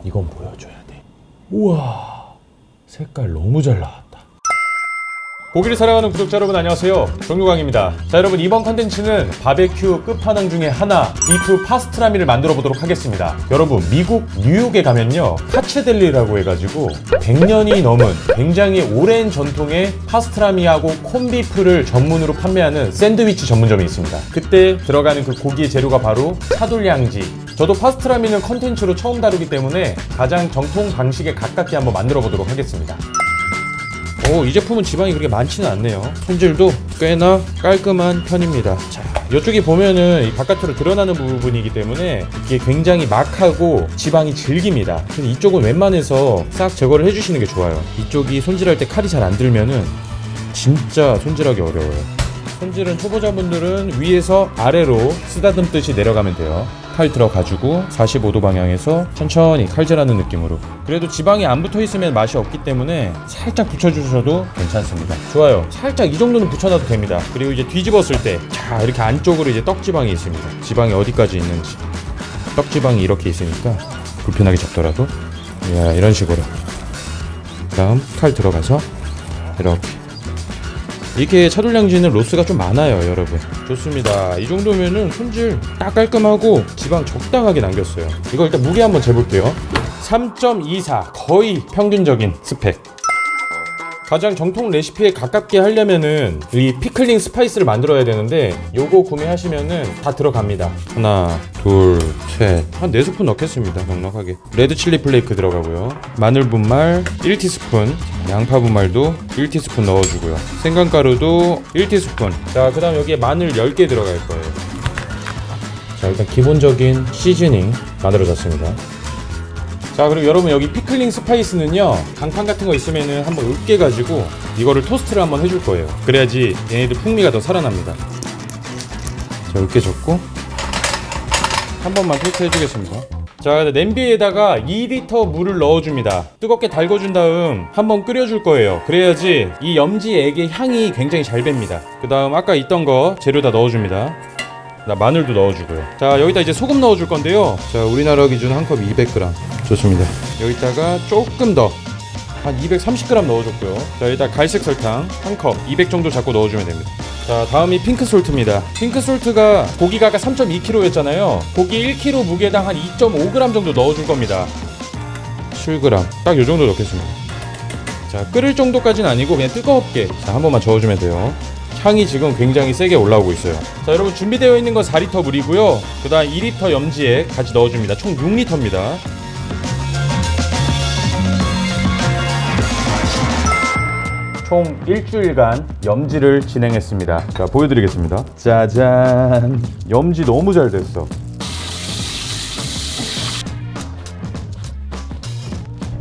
이건 보여줘야 돼. 우와, 색깔 너무 잘 나왔다. 고기를 사랑하는 구독자 여러분 안녕하세요, 정유광입니다. 자, 여러분 이번 컨텐츠는 바베큐 끝판왕 중에 하나, 비프 파스트라미를 만들어 보도록 하겠습니다. 여러분 미국 뉴욕에 가면요, 카체델리라고 해가지고 100년이 넘은 굉장히 오랜 전통의 파스트라미하고 콘비프를 전문으로 판매하는 샌드위치 전문점이 있습니다. 그때 들어가는 그 고기의 재료가 바로 차돌량지. 저도 파스트라미는 컨텐츠로 처음 다루기 때문에 가장 정통 방식에 가깝게 한번 만들어 보도록 하겠습니다. 이 제품은 지방이 그렇게 많지는 않네요. 손질도 꽤나 깔끔한 편입니다. 자, 이쪽이 보면은 이 바깥으로 드러나는 부분이기 때문에 이게 굉장히 막하고 지방이 질깁니다. 근데 이쪽은 웬만해서 싹 제거를 해주시는 게 좋아요. 이쪽이 손질할 때 칼이 잘 안 들면은 진짜 손질하기 어려워요. 손질은 초보자분들은 위에서 아래로 쓰다듬듯이 내려가면 돼요. 칼 들어가지고 45도 방향에서 천천히 칼질하는 느낌으로. 그래도 지방이 안 붙어있으면 맛이 없기 때문에 살짝 붙여주셔도 괜찮습니다. 좋아요. 살짝 이 정도는 붙여놔도 됩니다. 그리고 이제 뒤집었을 때 자, 이렇게 안쪽으로 이제 떡지방이 있습니다. 지방이 어디까지 있는지. 떡지방이 이렇게 있으니까 불편하게 접더라도 이런 식으로. 그 다음 칼 들어가서 이렇게 차돌량지는 로스가 좀 많아요, 여러분. 좋습니다. 이 정도면은 손질 딱 깔끔하고 지방 적당하게 남겼어요. 이거 일단 무게 한번 재볼게요. 3.24, 거의 평균적인 스펙. 가장 정통 레시피에 가깝게 하려면은 이 피클링 스파이스를 만들어야 되는데 요거 구매하시면은 다 들어갑니다. 하나, 둘, 셋, 한 4스푼 넣겠습니다. 넉넉하게. 레드 칠리 플레이크 들어가고요. 마늘 분말 1티스푼, 양파 분말도 1티스푼 넣어주고요. 생강가루도 1티스푼. 자, 그 다음 여기에 마늘 10개 들어갈 거예요. 자, 일단 기본적인 시즈닝 만들어졌습니다. 자, 그리고 여러분 여기 피클링 스파이스는요, 강판 같은 거 있으면은 한번 으깨가지고 이거를 토스트를 한번 해줄 거예요. 그래야지 얘네들 풍미가 더 살아납니다. 자, 으깨졌고 한 번만 토스트 해주겠습니다. 자, 냄비에다가 2리터 물을 넣어줍니다. 뜨겁게 달궈준 다음 한번 끓여줄 거예요. 그래야지 이 염지액의 향이 굉장히 잘 뱄니다. 그 다음 아까 있던 거 재료 다 넣어줍니다. 마늘도 넣어주고요. 자, 여기다 이제 소금 넣어줄 건데요. 자, 우리나라 기준 한 컵 200g. 좋습니다. 여기다가 조금 더 한 230g 넣어줬고요. 자, 여기다 갈색 설탕 한 컵 200 정도 잡고 넣어주면 됩니다. 자, 다음이 핑크솔트입니다. 핑크솔트가 고기가 아까 3.2kg였잖아요 고기 1kg 무게당 한 2.5g 정도 넣어줄 겁니다. 7g 딱 요 정도 넣겠습니다. 자, 끓을 정도까지는 아니고 그냥 뜨겁게 자, 한 번만 저어주면 돼요. 향이 지금 굉장히 세게 올라오고 있어요. 자, 여러분 준비되어 있는 건 4리터 물이고요. 그 다음 2리터 염지액 같이 넣어줍니다. 총 6리터입니다. 총 일주일간 염지를 진행했습니다. 자, 보여드리겠습니다. 짜잔! 염지 너무 잘 됐어.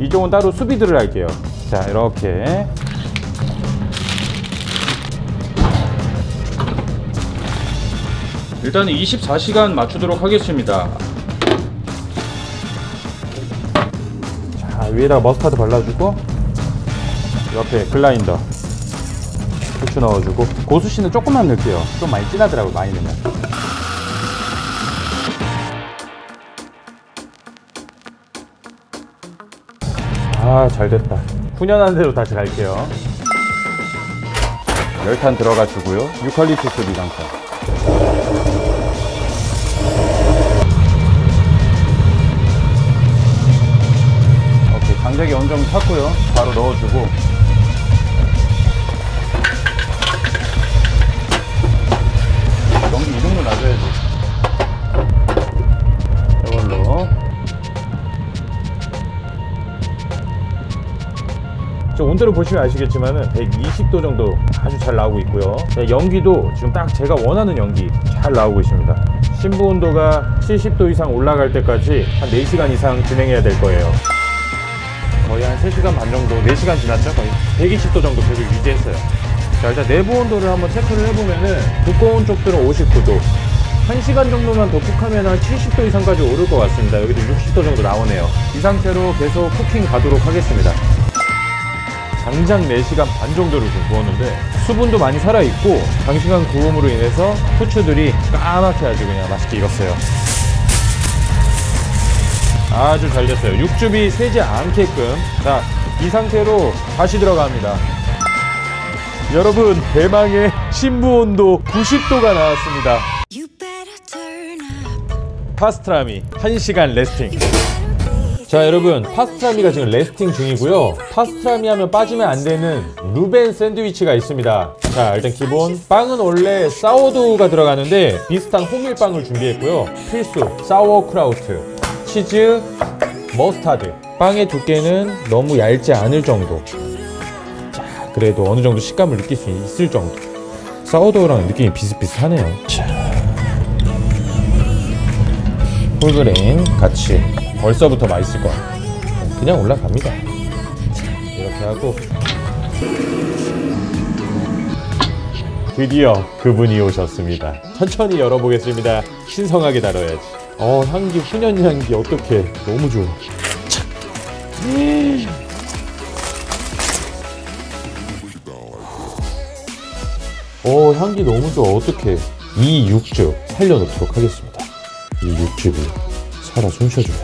이쪽은 따로 수비드를 할게요. 자, 이렇게 일단은 24시간 맞추도록 하겠습니다. 자, 위에다가 머스타드 발라주고 옆에 글라인더 후추 넣어주고 고수씨는 조금만 넣을게요. 좀 많이 진하더라고요, 많이 넣으면. 아, 잘됐다. 훈연한 대로 다시 갈게요. 열탄 들어가주고요. 유칼립투스 미강차. 오케이, 장작이 어느 정도 탔고요. 바로 넣어주고 연기 이 정도 놔줘야지. 이걸로 저 온도를 보시면 아시겠지만은 120도 정도 아주 잘 나오고 있고요. 연기도 지금 딱 제가 원하는 연기 잘 나오고 있습니다. 심부 온도가 70도 이상 올라갈 때까지 한 4시간 이상 진행해야 될 거예요. 거의 한 3시간 반 정도, 4시간 지났죠? 거의 120도 정도 계속 유지했어요. 자, 일단 내부 온도를 한번 체크를 해보면은 두꺼운 쪽들은 59도, 1시간 정도만 더 쿡하면 한 70도 이상까지 오를 것 같습니다. 여기도 60도 정도 나오네요. 이 상태로 계속 쿠킹 가도록 하겠습니다. 장작 4시간 반 정도를 좀 구웠는데 수분도 많이 살아있고 장시간 구움으로 인해서 후추들이 까맣게 아주 그냥 맛있게 익었어요. 아주 잘 됐어요. 육즙이 새지 않게끔. 자, 이 상태로 다시 들어갑니다. 여러분, 대망의 신부 온도 90도가 나왔습니다. 파스트라미 1시간 레스팅. 자, 여러분, 파스트라미가 지금 레스팅 중이고요. 파스트라미 하면 빠지면 안 되는 루벤 샌드위치가 있습니다. 자, 일단 기본 빵은 원래 사워도우가 들어가는데 비슷한 호밀빵을 준비했고요. 필수 사워크라우트, 치즈, 머스타드. 빵의 두께는 너무 얇지 않을 정도. 자, 그래도 어느 정도 식감을 느낄 수 있을 정도. 사워도우랑 느낌이 비슷비슷하네요. 자, 홀그레인 같이. 벌써부터 맛있을 것 같아요. 그냥 올라갑니다. 자, 이렇게 하고 드디어 그분이 오셨습니다. 천천히 열어보겠습니다. 신성하게 다뤄야지. 향기, 훈연 향기 어떡해. 너무 좋아. 향기 너무 좋아. 어떡해. 이 육즙 살려놓도록 하겠습니다. 이 육즙이 살아 숨쉬어줘요.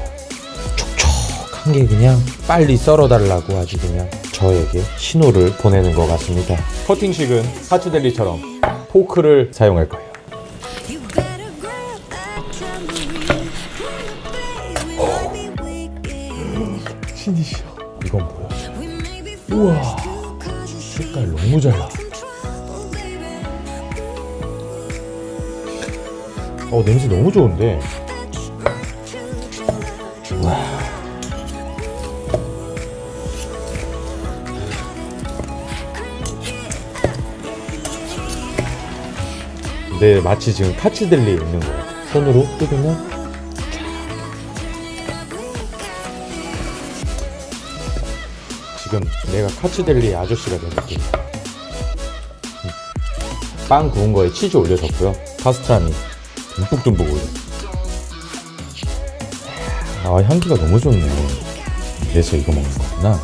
촉촉한 게 그냥 빨리 썰어달라고 아주 그냥 저에게 신호를 보내는 것 같습니다. 커팅식은 하츠델리처럼 포크를 사용할 거예요. 신이시여. 이건 뭐야? 우와, 색깔 너무 잘 나. 냄새 너무 좋은데. 와. 네, 마치 지금 카츠델리에 있는 거예요. 손으로 뜯으면 지금 내가 카츠델리의 아저씨가 된 느낌. 빵 구운 거에 치즈 올려줬고요. 파스트라미 듬뿍듬뿍 올려. 향기가 너무 좋네. 그래서 이거 먹는 거구나.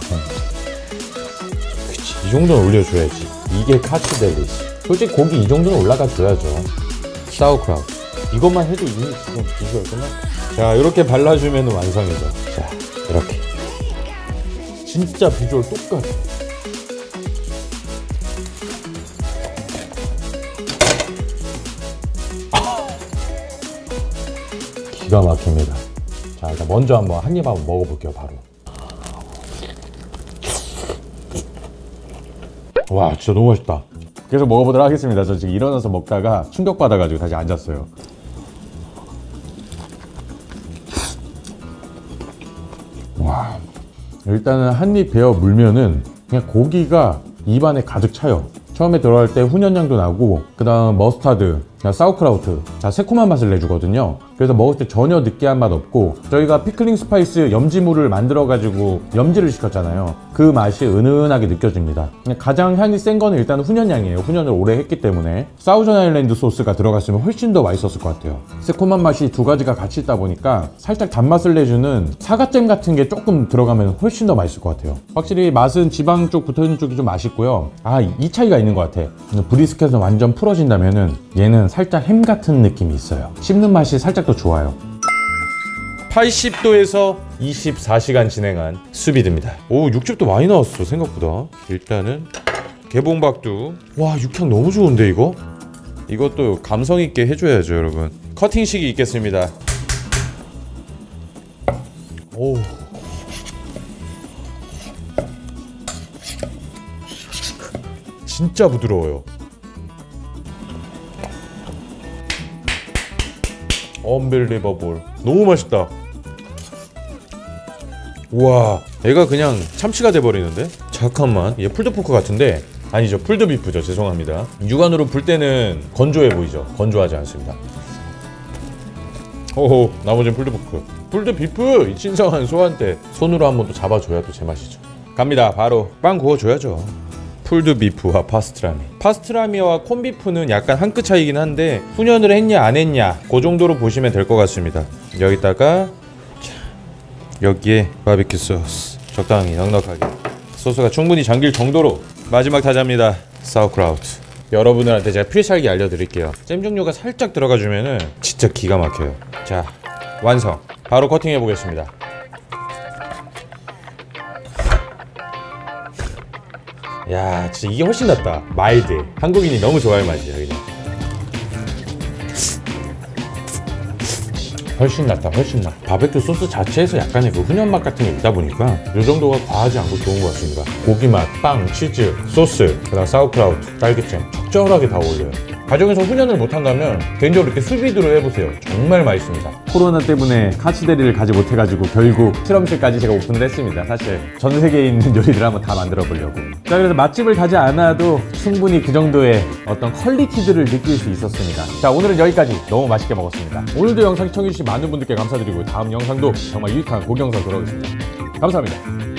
그치, 이 정도는 올려줘야지. 이게 카츠델리지. 솔직히 고기 이 정도는 올라가 줘야죠. 사우크라우트. 이것만 해도 이미 지금 비주얼 끝났다. 자, 이렇게 발라주면 완성이죠. 자, 이렇게. 진짜 비주얼 똑같아. 기가 막힙니다. 자, 일단 먼저 한번 한 입 한번 먹어볼게요. 바로. 와, 진짜 너무 맛있다. 계속 먹어보도록 하겠습니다. 저 지금 일어나서 먹다가 충격받아가지고 다시 앉았어요. 와, 일단은 한 입 베어 물면은 그냥 고기가 입안에 가득 차요. 처음에 들어갈 때 훈연향도 나고, 그 다음 머스타드, 사우크라우트, 자, 새콤한 맛을 내주거든요. 그래서 먹을 때 전혀 느끼한 맛 없고, 저희가 피클링 스파이스 염지물을 만들어가지고 염지를 시켰잖아요. 그 맛이 은은하게 느껴집니다. 가장 향이 센 거는 일단 훈연향이에요. 훈연을 오래 했기 때문에. 사우전 아일랜드 소스가 들어갔으면 훨씬 더 맛있었을 것 같아요. 새콤한 맛이 두 가지가 같이 있다 보니까 살짝 단맛을 내주는 사과잼 같은 게 조금 들어가면 훨씬 더 맛있을 것 같아요. 확실히 맛은 지방 쪽 붙어있는 쪽이 좀 맛있고요. 이 차이가 있는 것 같아. 브리스켓은 완전 풀어진다면은 얘는 살짝 햄 같은 느낌이 있어요. 씹는 맛이 살짝 더 좋아요. 80도에서 24시간 진행한 수비드입니다. 오, 육즙도 많이 나왔어 생각보다. 일단은 개봉박두. 와, 육향 너무 좋은데 이거? 이것도 감성 있게 해줘야죠 여러분. 커팅식이 있겠습니다. 오, 진짜 부드러워요. 언빌리버볼. 너무 맛있다. 우와, 얘가 그냥 참치가 돼버리는데? 잠깐만, 얘 풀드포크 같은데? 아니죠, 풀드비프죠. 죄송합니다. 육안으로 불 때는 건조해 보이죠? 건조하지 않습니다. 호호, 나머지는 풀드포크. 풀드비프! 이 신성한 소한테 손으로 한번 또 잡아줘야 또 제맛이죠. 갑니다. 바로 빵 구워줘야죠. 풀드비프와 파스트라미. 파스트라미와 콘비프는 약간 한 끗 차이긴 한데 훈연을 했냐 안 했냐 그 정도로 보시면 될 것 같습니다. 여기다가 여기에 바비큐 소스 적당히 넉넉하게, 소스가 충분히 잠길 정도로. 마지막 타자입니다. 사우크라우트. 여러분들한테 제가 필살기 알려드릴게요. 잼 종류가 살짝 들어가 주면은 진짜 기가 막혀요. 자, 완성. 바로 커팅해 보겠습니다. 야 진짜 이게 훨씬 낫다. 마일드. 한국인이 너무 좋아할 맛이야 그냥. 훨씬 낫다. 훨씬 나. 바베큐 소스 자체에서 약간의 그 훈연 맛 같은 게 있다 보니까 이 정도가 과하지 않고 좋은 것 같습니다. 고기 맛, 빵, 치즈, 소스, 그다음 사우크라우트, 딸기잼 적절하게 다 어울려요. 가정에서 훈연을 못한다면 개인적으로 이렇게 수비드로 해보세요. 정말 맛있습니다. 코로나 때문에 카츠데리를 가지 못해가지고 결국 실험실까지 제가 오픈을 했습니다. 사실 전 세계에 있는 요리들을 한번 다 만들어 보려고. 자, 그래서 맛집을 가지 않아도 충분히 그 정도의 어떤 퀄리티들을 느낄 수 있었습니다. 자, 오늘은 여기까지. 너무 맛있게 먹었습니다. 오늘도 영상 시청해주신 많은 분들께 감사드리고 다음 영상도 정말 유익한 고기 영상 돌아오겠습니다. 감사합니다.